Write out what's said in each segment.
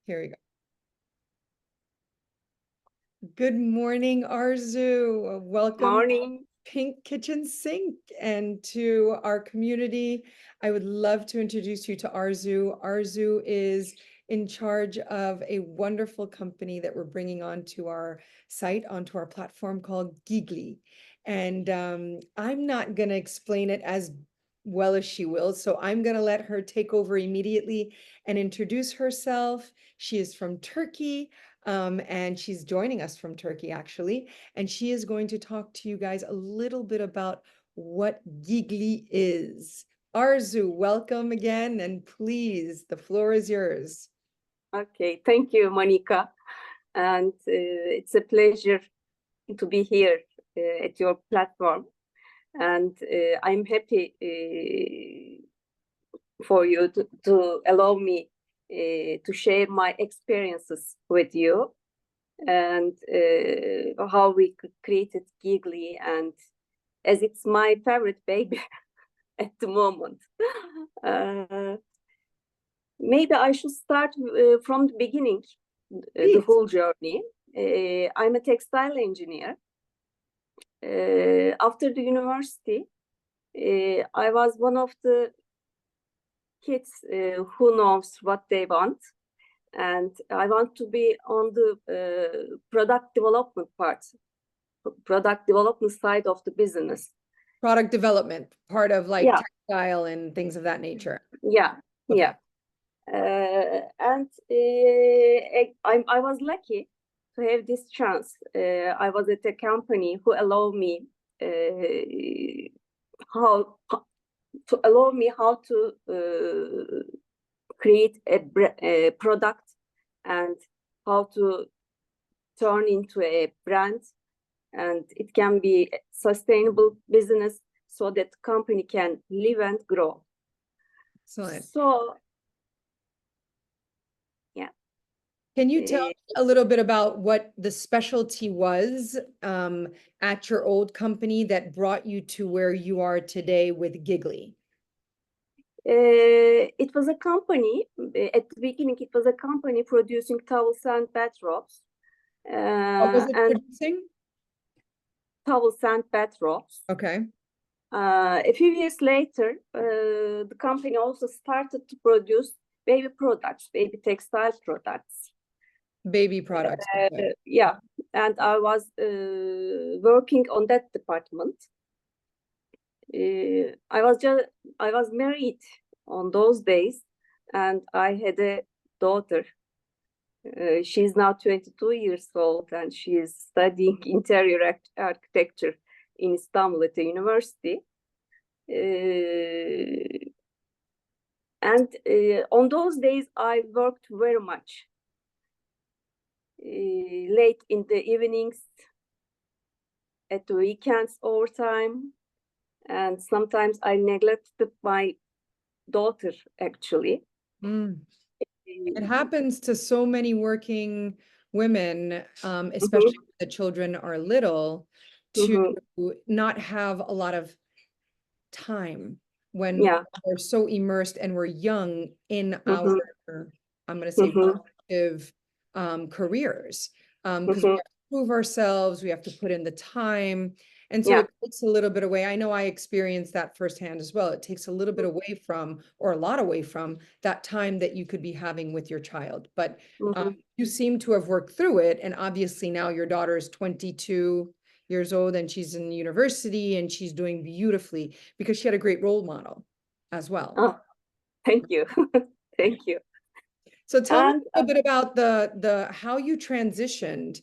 Here we go. Good morning, Arzu. Welcome Morning. to Pink Kitchen Sink and to our community. I would love to introduce you to Arzu. Arzu is in charge of a wonderful company that we're bringing onto our site, onto our platform called Geagly. And I'm not going to explain it as well as she will, so I'm going to let her take over immediately and introduce herself. She is from Turkey. And she's joining us from Turkey, actually. And she is going to talk to you guys a little bit about what Geagly is. Arzu, welcome again. And please, the floor is yours. Okay, thank you, Monica. And it's a pleasure to be here at your platform. And I'm happy for you to allow me to share my experiences with you and how we created Geagly, and as it's my favorite baby at the moment. Maybe I should start from the beginning, the whole journey. I'm a textile engineer. After the university, I was one of the kids who knows what they want. And I want to be on the product development part, product development side of the business. Product development, part of like Yeah. textile and things of that nature. Yeah, Okay. yeah. And I was lucky to have this chance. I was at a company who allowed me how to create a product and how to turn into a brand, and it can be a sustainable business so that company can live and grow. Excellent. So, yeah. Can you tell me a little bit about what the specialty was at your old company that brought you to where you are today with Geagly? It was a company, at the beginning, it was a company producing towels and bathrobes. What was it producing? Towels and bathrobes. Okay. A few years later, the company also started to produce baby products, baby textile products. Baby products. Okay. Yeah, and I was working on that department. I was married on those days, and I had a daughter. She's now 22 years old, and she is studying interior architecture in Istanbul at the university. And on those days, I worked very much. Late in the evenings, at the weekends, overtime, and sometimes I neglected my daughter, actually. It happens to so many working women, especially when the children are little, to not have a lot of time when we're so immersed and we're young in our, I'm going to say, productive careers. Because we have to prove ourselves, we have to put in the time. And so it takes a little bit away. I know I experienced that firsthand as well. It takes a little bit away from, or a lot away from, that time that you could be having with your child. But you seem to have worked through it. And obviously now your daughter is 22 years old and she's in university and she's doing beautifully because she had a great role model as well. Oh, thank you. Thank you. So tell me a little bit about the how you transitioned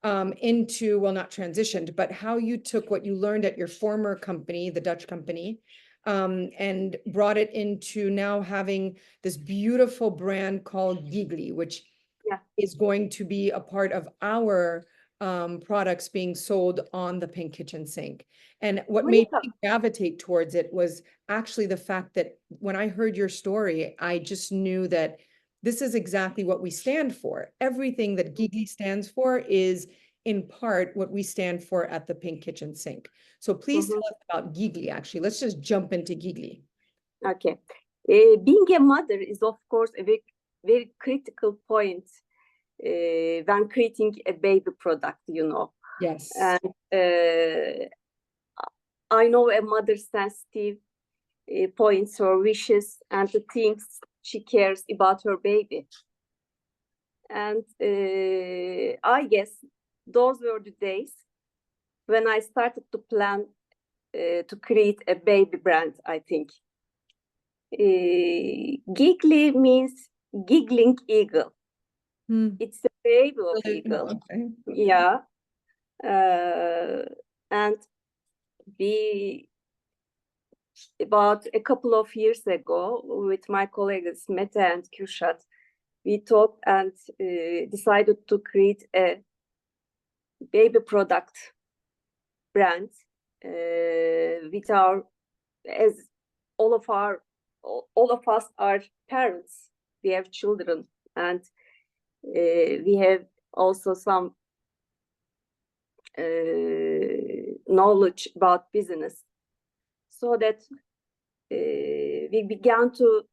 into, well, not transitioned, but how you took what you learned at your former company, the Dutch company, and brought it into now having this beautiful brand called Geagly, which is going to be a part of our products being sold on the Pink Kitchen Sink. And what made me gravitate towards it was actually the fact that when I heard your story, I just knew that this is exactly what we stand for. Everything that Geagly stands for is in part what we stand for at the Pink Kitchen Sink. So please tell us about Geagly, actually. Let's just jump into Geagly. Okay. Being a mother is, of course, a very critical point when creating a baby product, you know. Yes. And I know a mother's sensitive points or wishes and the things she cares about her baby. And I guess those were the days when I started to plan to create a baby brand, I think. Geagly means giggling eagle. It's a baby of eagle. Okay. Yeah. And we, about a couple of years ago, with my colleagues Mete and Kürşat, we talked and decided to create a baby product brand with our, as all of us are parents, we have children, and we have also some knowledge about business, so that we began to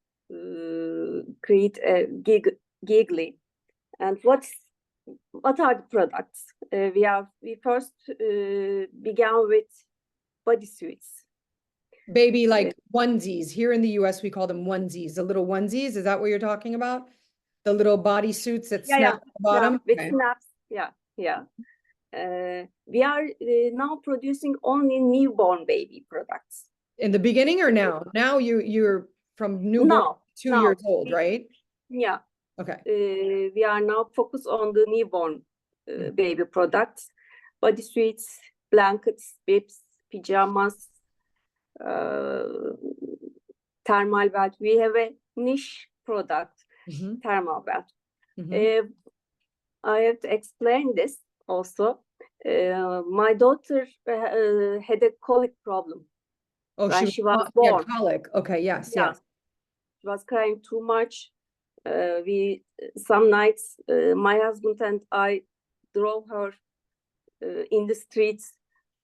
create a Geagly. And what are the products? We first began with bodysuits. Baby, like onesies. Here in the US, we call them onesies, the little onesies. Is that what you're talking about? The little bodysuits that snap at the bottom? With snaps. Yeah. We are now producing only newborn baby products. In the beginning or now? Now you're from newborn 2 years old, right? Yeah. Okay. We are now focused on the newborn baby products, bodysuits, blankets, bibs, pajamas, thermal belt. We have a niche product, thermal belt. I have to explain this also. My daughter had a colic problem. Oh, when she was born. Yeah, colic. Okay, yes. She was crying too much. Some nights, my husband and I drove her in the streets.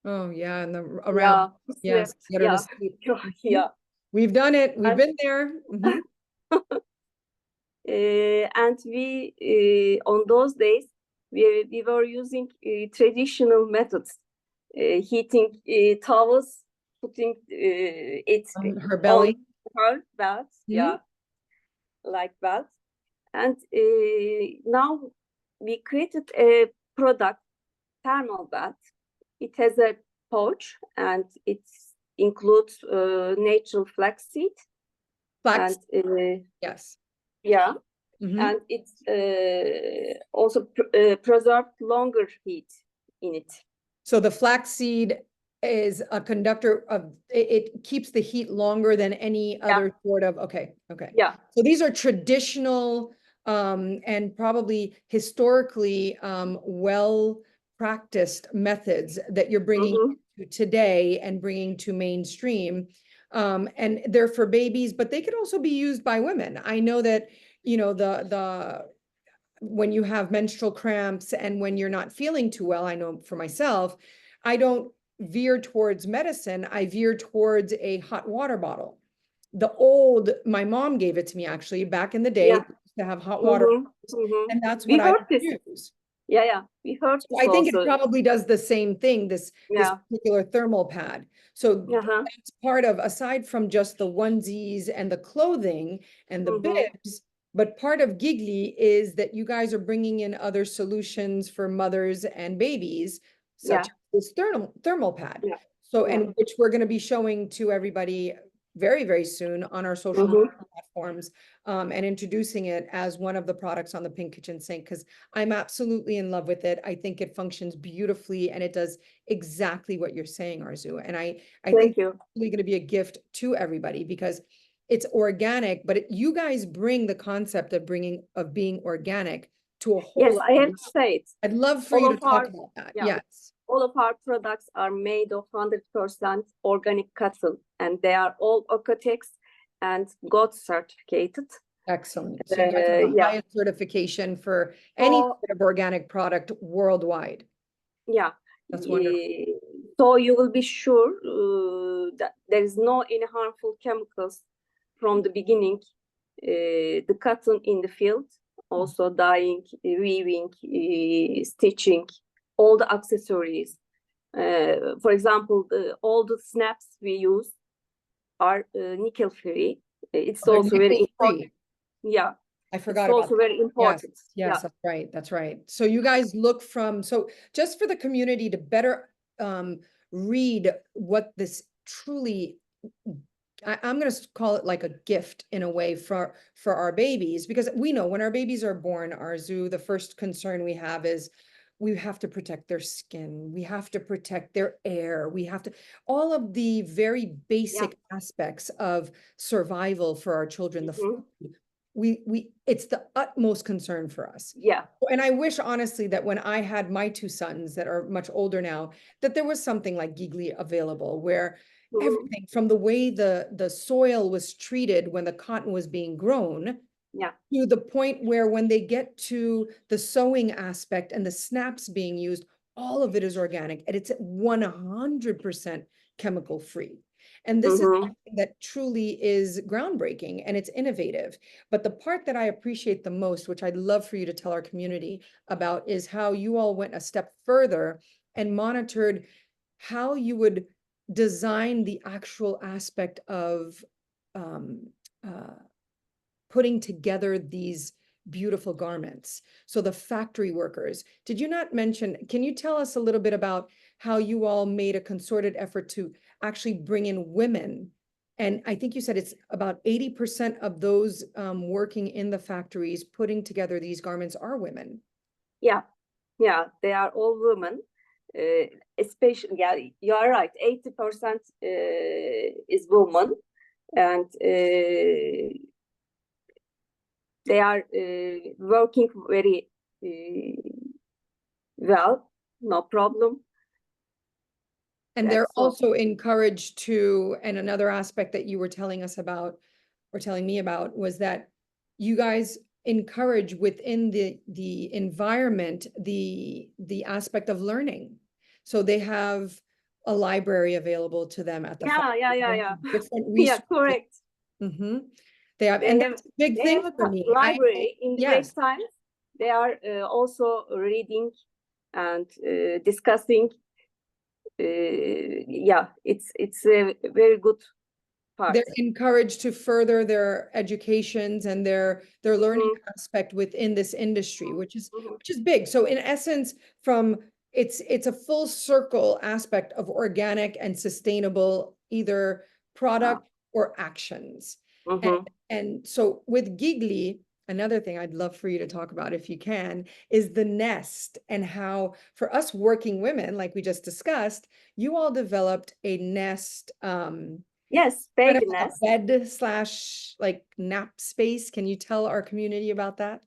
Oh yeah, and around. Yes, get her to sleep. Yeah. We've done it. We've been there. And we on those days we were using traditional methods, heating towels, putting it on her belly, on her belt, like that. And now we created a product, thermal belt. It has a pouch and it includes natural flaxseed. Flax. And yes. Yeah. And it's also preserved longer heat in it. So the flaxseed is a conductor of it keeps the heat longer than any other sort of okay. Yeah. So these are traditional and probably historically well practiced methods that you're bringing to today and bringing to mainstream. And they're for babies, but they could also be used by women. I know that, you know, the when you have menstrual cramps and when you're not feeling too well, I know for myself, I don't veer towards medicine. I veer towards a hot water bottle. My mom gave it to me actually back in the day to have hot water. And that's what I use. Yeah, we heard this I think also. it probably does the same thing, this particular thermal pad. So that's part of, aside from just the onesies and the clothing and the bibs, but part of Geagly is that you guys are bringing in other solutions for mothers and babies, such as this thermal pad. So, and which we're going to be showing to everybody very, very soon on our social media platforms, and introducing it as one of the products on the Pink Kitchen Sink, because I'm absolutely in love with it. I think it functions beautifully and it does exactly what you're saying, Arzu. And I think it's really going to be a gift to everybody because it's organic, but you guys bring the concept of being organic to a whole. Yes, I have to say it. I'd love for you to talk about that. Yes. All of our products are made of 100% organic cotton, and they are all OEKO-TEX and GOT certificated. Excellent. So you guys have the highest certification for any sort of organic product worldwide. Yeah. That's wonderful. So you will be sure that there is no any harmful chemicals from the beginning the cotton in the field, also dyeing, weaving, stitching, all the accessories. For example, all the snaps we use are nickel free. It's They're also very nickel important. free. Yeah, I it's forgot about also that. very Yes, important. yes, Yeah. that's right. That's right. So you guys look from, so just for the community to better read what this truly, I'm going to call it like a gift in a way for our babies, because we know when our babies are born, Arzu, the first concern we have is we have to protect their skin, we have to protect their air, we have to, all of the very basic aspects of survival for our children, the food, it's the utmost concern for us. Yeah. And I wish honestly that when I had my two sons that are much older now, that there was something like Geagly available where everything from the way the soil was treated when the cotton was being grown, Yeah. to the point where when they get to the sewing aspect and the snaps being used, all of it is organic and it's 100% chemical free. And this is something that truly is groundbreaking and it's innovative. But the part that I appreciate the most, which I'd love for you to tell our community about, is how you all went a step further and monitored how you would design the actual aspect of putting together these beautiful garments. So the factory workers, did you not mention, can you tell us a little bit about how you all made a concerted effort to actually bring in women? And I think you said it's about 80% of those working in the factories putting together these garments are women. Yeah, yeah, they are all women. Especially, yeah, you are right. 80% is women, and they are working very well, no problem. And they're also encouraged to, and another aspect that you were telling us about, or telling me about, was that you guys encourage within the environment the aspect of learning. So they have a library available to them at the Yeah. different Yeah, resources. correct. They have, and that's a big They thing have for a me. library in the break Yes. times. They are also reading and discussing. Yeah, it's a very good part. They're encouraged to further their educations and their learning aspect within this industry, which is big. So in essence, from it's a full circle aspect of organic and sustainable either product or actions. And so with Geagly, another thing I'd love for you to talk about, if you can, is the nest, and how for us working women, like we just discussed, you all developed a nest, yes, kind baby of a nest. bed slash like nap space. Can you tell our community about that?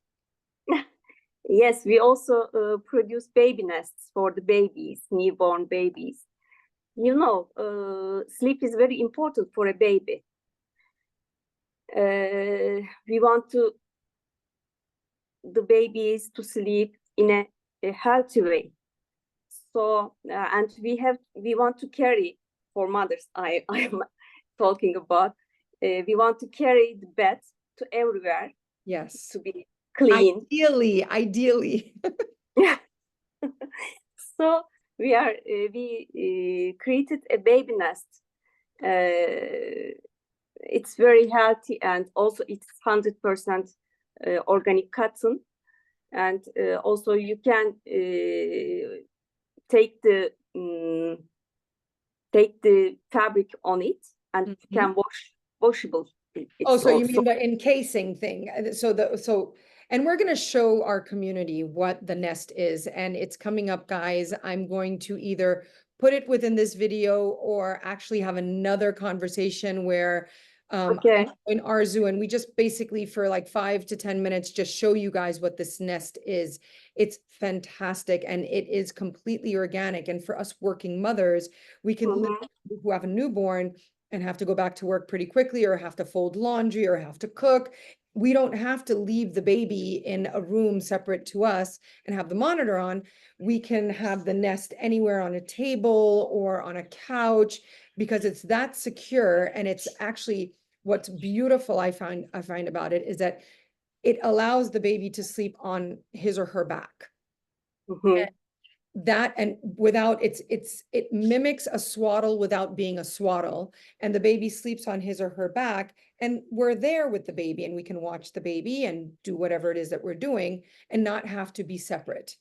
Yes, we also produce baby nests for the babies, newborn babies. You know, sleep is very important for a baby. We want the babies to sleep in a healthy way. So, and we want to carry, for mothers, I am talking about, we want to carry the bed to everywhere. Yes. To be clean. Ideally. So we created a baby nest. It's very healthy, and also it's 100% organic cotton, and also you can take the fabric on it, and you can washable. So you mean the encasing thing? And we're going to show our community what the nest is, and it's coming up, guys. I'm going to either put it within this video or actually have another conversation where in Arzu, and we just basically for like 5 to 10 minutes just show you guys what this nest is. It's fantastic, and it is completely organic. And for us working mothers, we can who have a newborn and have to go back to work pretty quickly, or have to fold laundry, or have to cook. We don't have to leave the baby in a room separate to us and have the monitor on. We can have the nest anywhere on a table or on a couch, because it's that secure, and it's actually what's beautiful I find about it is that it allows the baby to sleep on his or her back. Mhm. That, and without, it mimics a swaddle without being a swaddle, and the baby sleeps on his or her back, and we're there with the baby, and we can watch the baby and do whatever it is that we're doing and not have to be separate,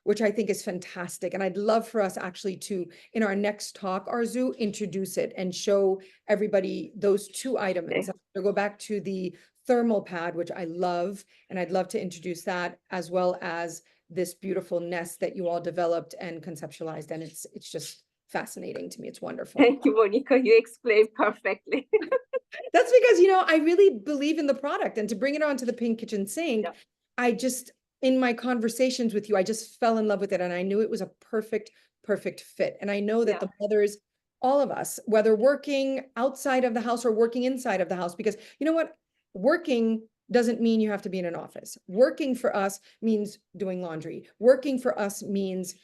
which I think is fantastic. And I'd love for us actually to, in our next talk, Arzu, introduce it and show everybody those two items. Okay. I'll go back to the thermal pad, which I love, and I'd love to introduce that, as well as this beautiful nest that you all developed and conceptualized. And it's just fascinating to me. It's wonderful. Thank you, Monica. You explained perfectly. That's because, I really believe in the product, and to bring it onto the Pink Kitchen Sink, Yeah. I just, in my conversations with you, I just fell in love with it, and I knew it was a perfect fit. And I know that the mothers, all of us, whether working outside of the house or working inside of the house, because you know what, working doesn't mean you have to be in an office. Working for us means doing laundry. Working for us means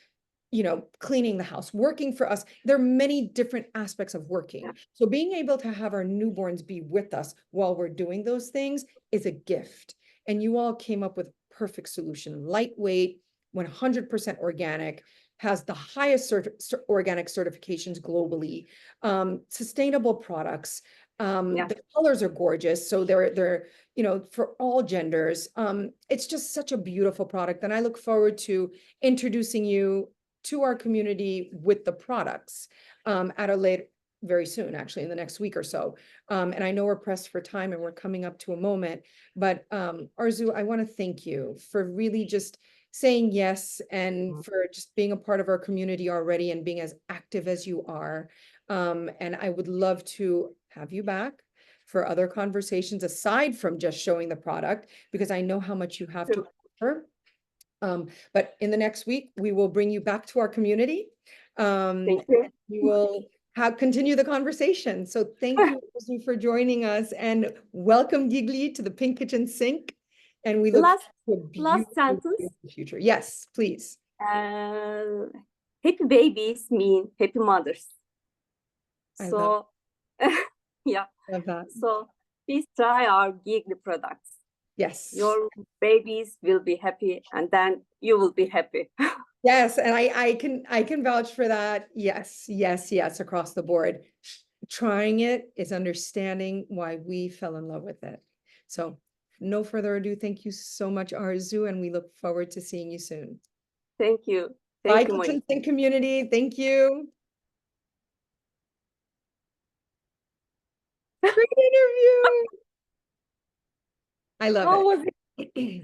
cleaning the house. Working for us, there are many different aspects of working. So being able to have our newborns be with us while we're doing those things is a gift. And you all came up with perfect solution. Lightweight, 100% organic, has the highest organic certifications globally, sustainable products. The colors are gorgeous. So they're for all genders. It's just such a beautiful product. And I look forward to introducing you to our community with the products at a later, very soon, actually, in the next week or so. And I know we're pressed for time and we're coming up to a moment, but Arzu, I want to thank you for really just saying yes, and for just being a part of our community already and being as active as you are. And I would love to have you back for other conversations aside from just showing the product, because I know how much you have to offer. But in the next week, we will bring you back to our community. Thank you. We will continue the conversation. So thank you, Arzu, for joining us, and welcome, Geagly, to the Pink Kitchen Sink. And we look forward to a Last sentence. beautiful future. Yes, please. Happy babies mean happy mothers. I So, yeah. love that. So please try our Geagly products. Yes. Your babies will be happy, and then you will be happy. Yes, and I can vouch for that. Yes, across the board. Trying it is understanding why we fell in love with it. So no further ado, thank you so much, Arzu, and we look forward to seeing you soon. Thank you. Bye, Thank you, Monica. Kitchen Sink community. Thank you. Great interview. I love How it. was it?